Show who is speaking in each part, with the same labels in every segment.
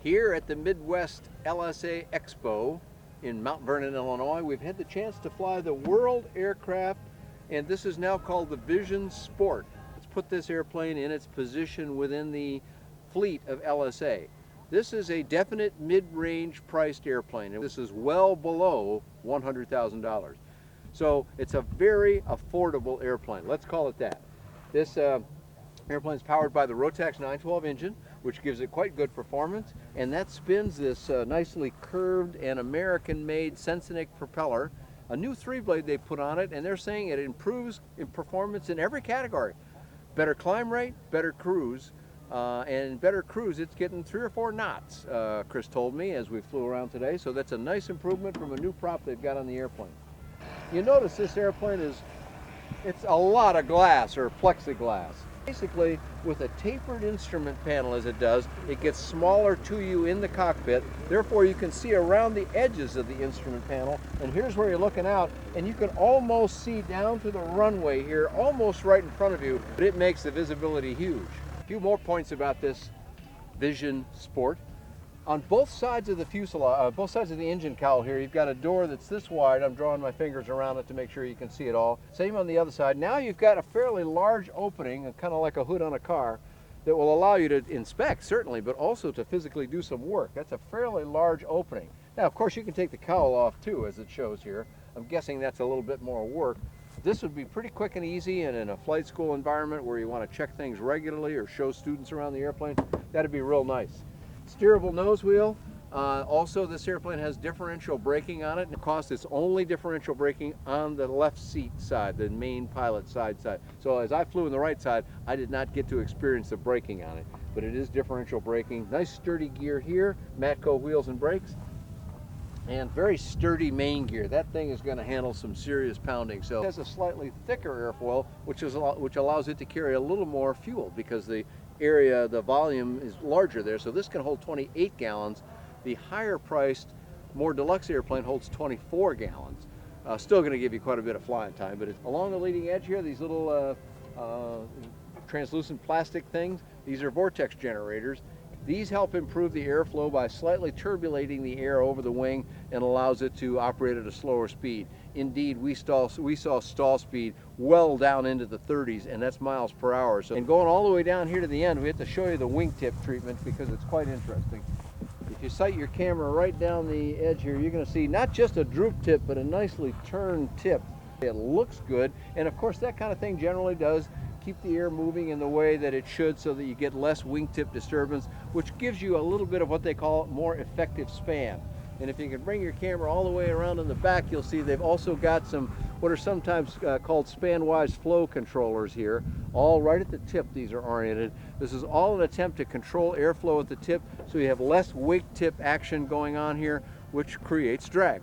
Speaker 1: Here at the Midwest LSA Expo in Mount Vernon, Illinois, we've had the chance to fly the World aircraft, and this is now called the Vision Sport. Let's put this airplane in its position within the fleet of LSA. This is a definite mid-range priced airplane, and this is well below $100,000. So it's a very affordable airplane. Let's call it that. This airplane is powered by the Rotax 912 engine, which gives it quite good performance, and that spins this nicely curved and American-made Sensenich propeller, a new 3-blade they put on it, and they're saying it improves in performance in every category. Better climb rate, better cruise, and better cruise, it's getting 3 or 4 knots, Chris told me as we flew around today, so that's a nice improvement from a new prop they've got on the airplane. You notice this airplane it's a lot of glass or plexiglass. Basically, with a tapered instrument panel as it does, it gets smaller to you in the cockpit. Therefore, you can see around the edges of the instrument panel. And here's where you're looking out, and you can almost see down to the runway here, almost right in front of you, but it makes the visibility huge. A few more points about this Vision Sport. On both sides of the fuselage, both sides of the engine cowl here, you've got a door that's this wide. I'm drawing my fingers around it to make sure you can see it all. Same on the other side. Now you've got a fairly large opening, kind of like a hood on a car, that will allow you to inspect, certainly, but also to physically do some work. That's a fairly large opening. Now, of course, you can take the cowl off too, as it shows here. I'm guessing that's a little bit more work. This would be pretty quick and easy, and in a flight school environment where you want to check things regularly or show students around the airplane, that'd be real nice. Steerable nose wheel. Also, this airplane has differential braking on it. Of course, it's only differential braking on the left seat side, the main pilot side. So as I flew in the right side, I did not get to experience the braking on it, but it is differential braking. Nice sturdy gear here, Matco wheels and brakes, and very sturdy main gear. That thing is going to handle some serious pounding. So it has a slightly thicker airfoil, which allows it to carry a little more fuel because the area, the volume is larger there, so this can hold 28 gallons. The higher priced, more deluxe airplane holds 24 gallons. Still going to give you quite a bit of flying time, but it's along the leading edge here, these little translucent plastic things, these are vortex generators. These help improve the airflow by slightly turbulating the air over the wing and allows it to operate at a slower speed. Indeed, we saw stall speed well down into the 30s, and that's miles per hour. So, and going all the way down here to the end, we have to show you the wingtip treatment because it's quite interesting. If you sight your camera right down the edge here, you're going to see not just a droop tip, but a nicely turned tip. It looks good, and of course that kind of thing generally does keep the air moving in the way that it should so that you get less wingtip disturbance, which gives you a little bit of what they call more effective span. And if you can bring your camera all the way around in the back, you'll see they've also got some what are sometimes called span-wise flow controllers here, all right at the tip. These are oriented. This is all an attempt to control airflow at the tip so you have less wingtip action going on here, which creates drag.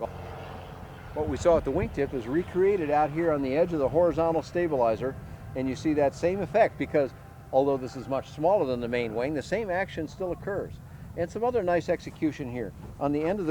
Speaker 1: What we saw at the wingtip is recreated out here on the edge of the horizontal stabilizer, and you see that same effect because although this is much smaller than the main wing, the same action still occurs. And some other nice execution here. On the end of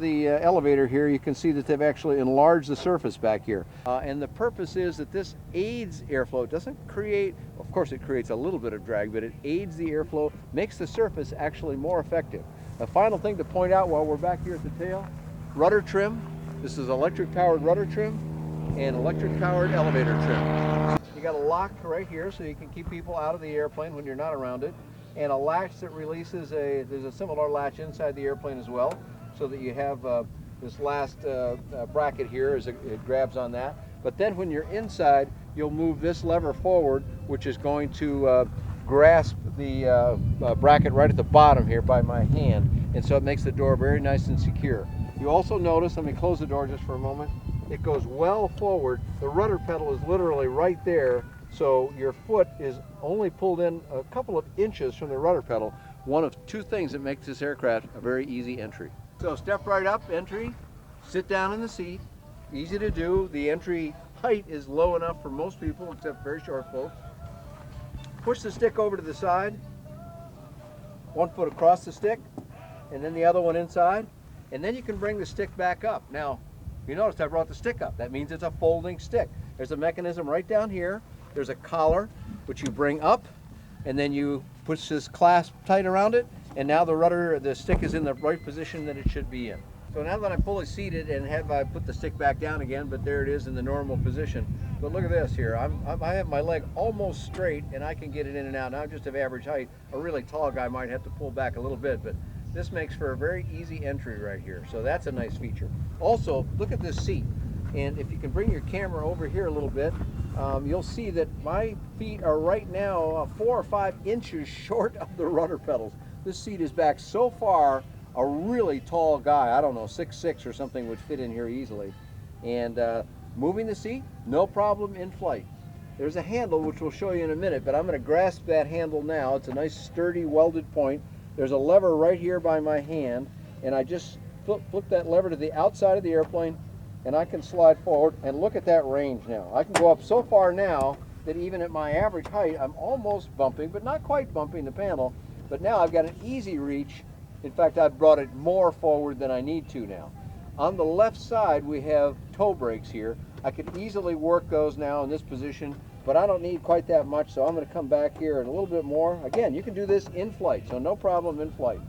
Speaker 1: the elevator here, you can see that they've actually enlarged the surface back here. And the purpose is that this aids airflow. It doesn't create, of course it creates a little bit of drag, but it aids the airflow, makes the surface actually more effective. A final thing to point out while we're back here at the tail, rudder trim. This is electric powered rudder trim and electric powered elevator trim. You got a lock right here so you can keep people out of the airplane when you're not around it, and a latch that releases there's a similar latch inside the airplane as well, so that you have this last bracket here as it grabs on that. But then when you're inside, you'll move this lever forward, which is going to grasp the bracket right at the bottom here by my hand, and so it makes the door very nice and secure. You also notice, let me close the door just for a moment, it goes well forward. The rudder pedal is literally right there, so your foot is only pulled in a couple of inches from the rudder pedal. One of two things that makes this aircraft a very easy entry. So step right up, entry, sit down in the seat, easy to do. The entry height is low enough for most people except very short folks. Push the stick over to the side, one foot across the stick, and then the other one inside, and then you can bring the stick back up. Now, you noticed I brought the stick up. That means it's a folding stick. There's a mechanism right down here. There's a collar, which you bring up, and then you puts this clasp tight around it, and now the stick is in the right position that it should be in. So now that I'm fully seated and I put the stick back down again, but there it is in the normal position. But look at this here. I have my leg almost straight and I can get it in and out. Now I'm just of average height. A really tall guy might have to pull back a little bit, but this makes for a very easy entry right here. So that's a nice feature. Also, look at this seat. And if you can bring your camera over here a little bit, you'll see that my feet are right now 4 or 5 inches short of the rudder pedals. This seat is back so far, a really tall guy, I don't know, 6'6" or something, would fit in here easily. And moving the seat, no problem in flight. There's a handle which we'll show you in a minute, but I'm going to grasp that handle now. It's a nice sturdy welded point. There's a lever right here by my hand, and I just flip that lever to the outside of the airplane, and I can slide forward, and look at that range now. I can go up so far now that even at my average height, I'm almost bumping, but not quite bumping the panel. But now I've got an easy reach. In fact, I've brought it more forward than I need to now. On the left side, we have toe brakes here. I could easily work those now in this position, but I don't need quite that much, so I'm going to come back here and a little bit more. Again, you can do this in flight, so no problem in flight.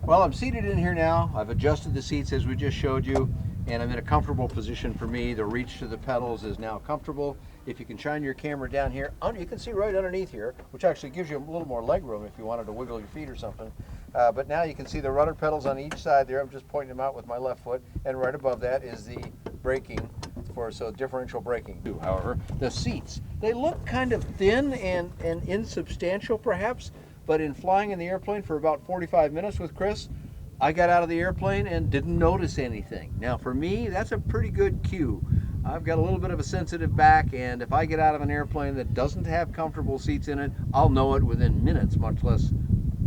Speaker 1: Well, I'm seated in here now. I've adjusted the seats as we just showed you, and I'm in a comfortable position for me. The reach to the pedals is now comfortable. If you can shine your camera down here, you can see right underneath here, which actually gives you a little more leg room if you wanted to wiggle your feet or something. But now you can see the rudder pedals on each side there. I'm just pointing them out with my left foot, and right above that is the braking so differential braking too. However, the seats, they look kind of thin and insubstantial perhaps, but in flying in the airplane for about 45 minutes with Chris, I got out of the airplane and didn't notice anything. Now for me, that's a pretty good cue. I've got a little bit of a sensitive back, and if I get out of an airplane that doesn't have comfortable seats in it, I'll know it within minutes, much less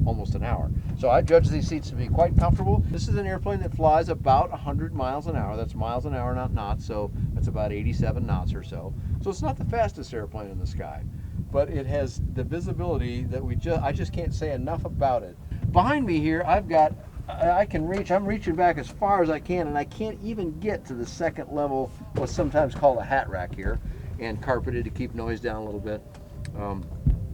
Speaker 1: almost an hour. So I judge these seats to be quite comfortable. This is an airplane that flies about 100 miles an hour. That's miles an hour, not knots, so that's about 87 knots or so. So it's not the fastest airplane in the sky, but it has the visibility that I just can't say enough about it. Behind me here, I'm reaching back as far as I can, and I can't even get to the second level, what's sometimes called a hat rack here, and carpeted to keep noise down a little bit.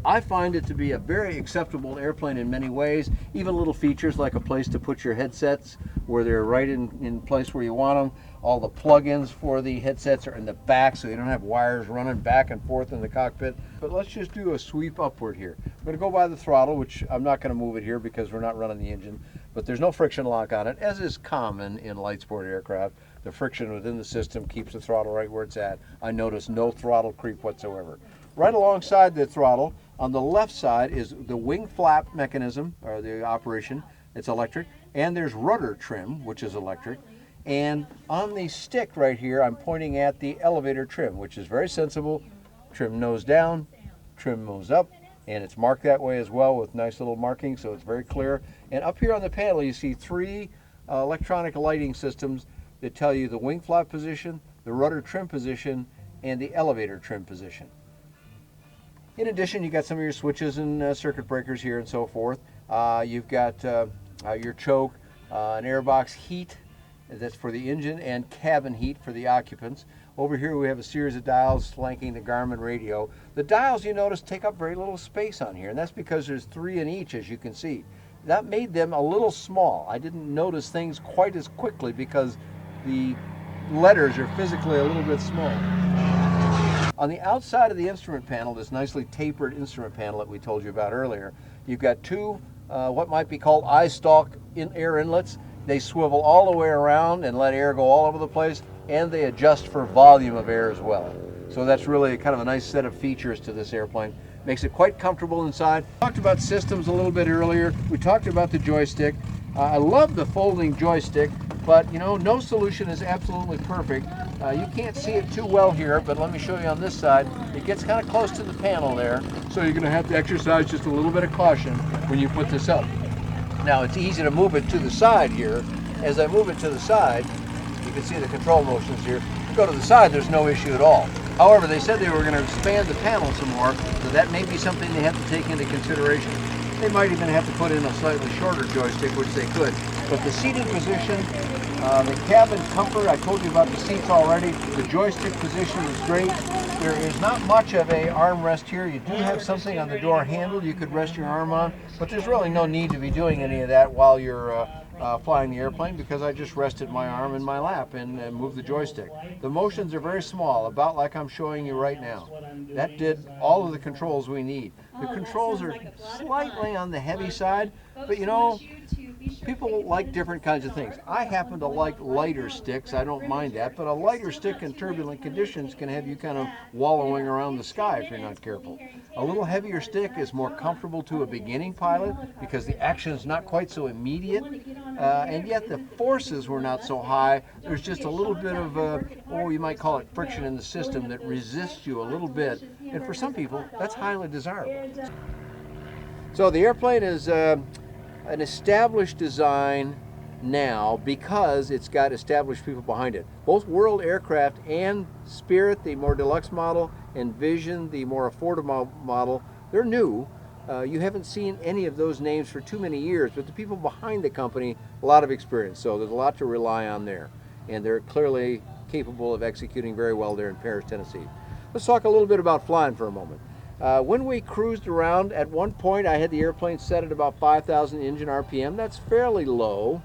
Speaker 1: I find it to be a very acceptable airplane in many ways, even little features like a place to put your headsets where they're right in place where you want them. All the plug-ins for the headsets are in the back, so you don't have wires running back and forth in the cockpit. But let's just do a sweep upward here. I'm going to go by the throttle, which I'm not going to move it here because we're not running the engine, but there's no friction lock on it, as is common in light sport aircraft. The friction within the system keeps the throttle right where it's at. I notice no throttle creep whatsoever. Right alongside the throttle, on the left side, is the wing flap mechanism, or the operation. It's electric. And there's rudder trim, which is electric. And on the stick right here, I'm pointing at the elevator trim, which is very sensible. Trim nose down, trim nose up, and it's marked that way as well with nice little markings, so it's very clear. And up here on the panel, you see 3 electronic lighting systems that tell you the wing flap position, the rudder trim position, and the elevator trim position. In addition, you got some of your switches and circuit breakers here and so forth. You've got your choke, an airbox heat, that's for the engine, and cabin heat for the occupants. Over here we have a series of dials flanking the Garmin radio. The dials, you notice, take up very little space on here, and that's because there's 3 in each, as you can see. That made them a little small. I didn't notice things quite as quickly because the letters are physically a little bit small. On the outside of the instrument panel, this nicely tapered instrument panel that we told you about earlier, you've got 2 what might be called eye stalk air inlets. They swivel all the way around and let air go all over the place, and they adjust for volume of air as well. So that's really kind of a nice set of features to this airplane. Makes it quite comfortable inside. We talked about systems a little bit earlier. We talked about the joystick. I love the folding joystick, but you know, no solution is absolutely perfect. You can't see it too well here, but let me show you on this side. It gets kind of close to the panel there, so you're going to have to exercise just a little bit of caution when you put this up. Now, it's easy to move it to the side here. As I move it to the side, you can see the control motions here. If you go to the side, there's no issue at all. However, they said they were going to expand the panel some more, so that may be something they have to take into consideration. They might even have to put in a slightly shorter joystick, which they could. But the seating position, the cabin comfort, I told you about the seats already. The joystick position is great. There is not much of a armrest here. You do have something on the door handle you could rest your arm on, but there's really no need to be doing any of that while you're flying the airplane, because I just rested my arm in my lap and moved the joystick. The motions are very small, about like I'm showing you right now. That did all of the controls we need. The controls are slightly on the heavy side, but you know, people like different kinds of things. I happen to like lighter sticks. I don't mind that, but a lighter stick in turbulent conditions can have you kind of wallowing around the sky if you're not careful. A little heavier stick is more comfortable to a beginning pilot because the action is not quite so immediate, and yet the forces were not so high. There's just a little bit of, oh, you might call it friction in the system that resists you a little bit, and for some people, that's highly desirable. So the airplane is an established design now because it's got established people behind it. Both World Aircraft and Spirit, the more deluxe model, and Vision, the more affordable model, they're new. You haven't seen any of those names for too many years, but the people behind the company, a lot of experience, so there's a lot to rely on there. And they're clearly capable of executing very well there in Paris, Tennessee. Let's talk a little bit about flying for a moment. When we cruised around, at one point I had the airplane set at about 5,000 engine RPM. That's fairly low.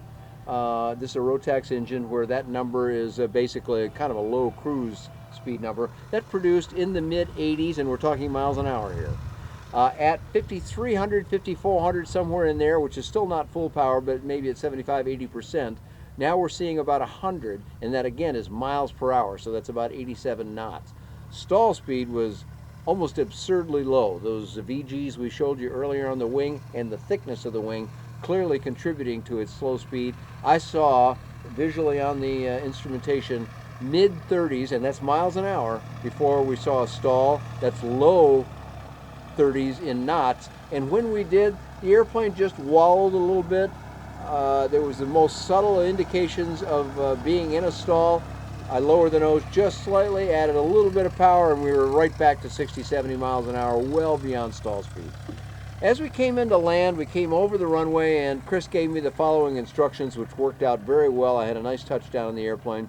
Speaker 1: This is a Rotax engine where that number is basically kind of a low cruise speed number. That produced in the mid 80s, and we're talking miles an hour here. At 5,300, 5,400, somewhere in there, which is still not full power, but maybe at 75, 80%. Now we're seeing about 100, and that again is miles per hour, so that's about 87 knots. Stall speed was almost absurdly low. Those VGs we showed you earlier on the wing and the thickness of the wing clearly contributing to its slow speed. I saw visually on the instrumentation mid-30s, and that's miles an hour, before we saw a stall that's low 30s in knots. And when we did, the airplane just wallowed a little bit. There was the most subtle indications of being in a stall. I lowered the nose just slightly, added a little bit of power, and we were right back to 60, 70 miles an hour, well beyond stall speed. As we came into land, we came over the runway, and Chris gave me the following instructions, which worked out very well. I had a nice touchdown in the airplane.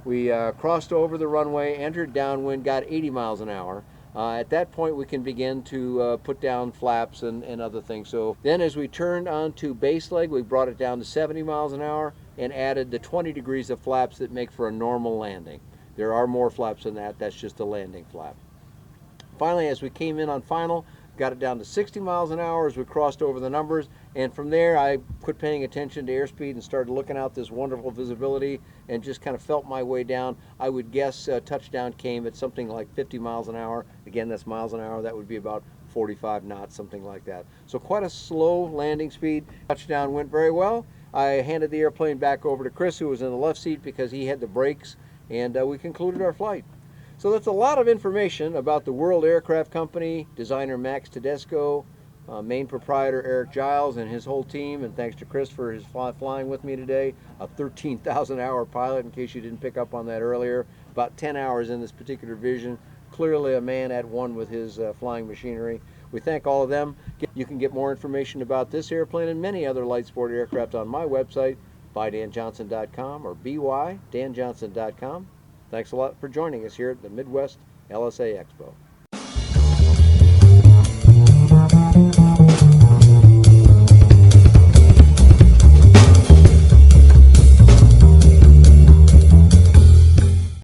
Speaker 1: We crossed over the runway, entered downwind, got 80 miles an hour. At that point, we can begin to put down flaps and other things. So then as we turned onto base leg, we brought it down to 70 miles an hour and added the 20 degrees of flaps that make for a normal landing. There are more flaps than that. That's just a landing flap. Finally, as we came in on final, got it down to 60 miles an hour as we crossed over the numbers, and from there I quit paying attention to airspeed and started looking out this wonderful visibility and just kind of felt my way down. I would guess touchdown came at something like 50 miles an hour. Again, that's miles an hour. That would be about 45 knots, something like that. So quite a slow landing speed. Touchdown went very well. I handed the airplane back over to Chris, who was in the left seat, because he had the brakes, and we concluded our flight. So that's a lot of information about the World Aircraft Company, designer Max Tedesco, main proprietor Eric Giles and his whole team, and thanks to Chris for his flying with me today. A 13,000 hour pilot, in case you didn't pick up on that earlier. About 10 hours in this particular Vision. Clearly a man at one with his flying machinery. We thank all of them. You can get more information about this airplane and many other light sport aircraft on my website, bydanjohnson.com or bydanjohnson.com. Thanks a lot for joining us here at the Midwest LSA Expo.